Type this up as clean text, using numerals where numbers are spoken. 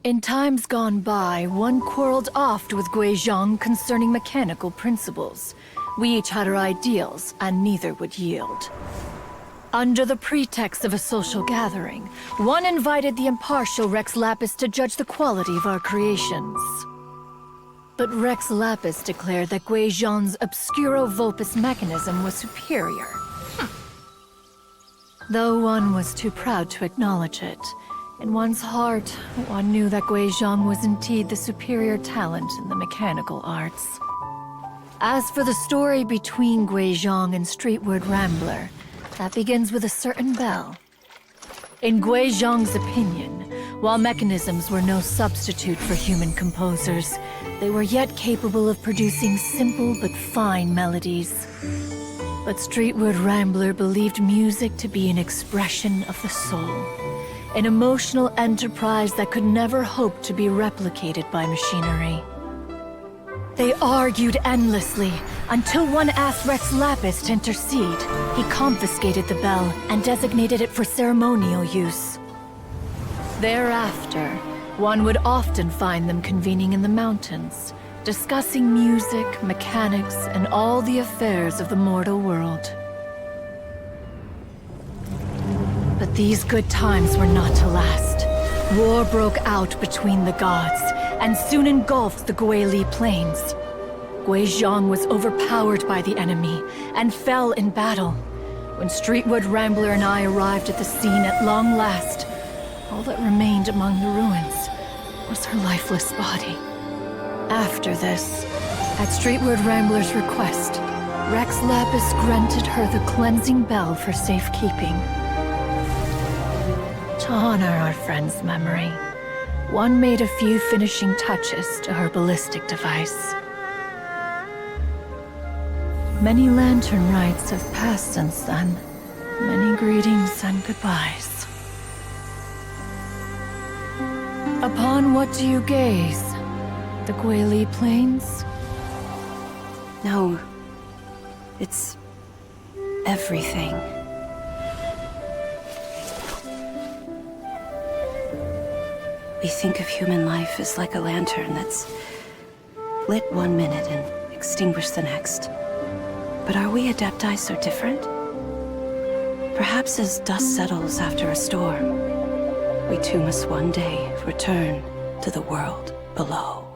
In times gone by, one quarreled oft with Gui Chжун concerning mechanical principles. We each had our ideals, and neither would yield. Under the pretext of a social gathering, one invited the impartial Rex Lapis to judge the quality of our creations. But Rex Lapis declared that Gui Chжun's obscuro vulpus mechanism was superior. Though one was too proud to acknowledge it, in one's heart, one knew that Gui Chжun was indeed the superior talent in the mechanical arts. As for the story between Gui Chжun and Streetward Rambler, that begins with a certain bell. In Gui Chжun's opinion, while mechanisms were no substitute for human composers, they were yet capable of producing simple but fine melodies. But Streetward Rambler believed music to be an expression of the soul, an emotional enterprise that could never hope to be replicated by machinery. They argued endlessly, until one asked Rex Lapis to intercede. He confiscated the bell and designated it for ceremonial use. Thereafter, one would often find them convening in the mountains, discussing music, mechanics, and all the affairs of the mortal world. But these good times were not to last. War broke out between the gods, and soon engulfed the Guili Plains. Gui Chжun was overpowered by the enemy, and fell in battle. When Streetward Rambler and I arrived at the scene at long last, all that remained among the ruins was her lifeless body. After this, at Streetward Rambler's request, Rex Lapis granted her the cleansing bell for safekeeping. To honor our friend's memory, one made a few finishing touches to her ballistic device. Many lantern rites have passed since then. Many greetings and goodbyes. Upon what do you gaze? The Guili Plains? No. It's everything. We think of human life as like a lantern that's lit one minute and extinguished the next. But are we Adepti so different? Perhaps as dust settles after a storm, we too must one day return to the world below.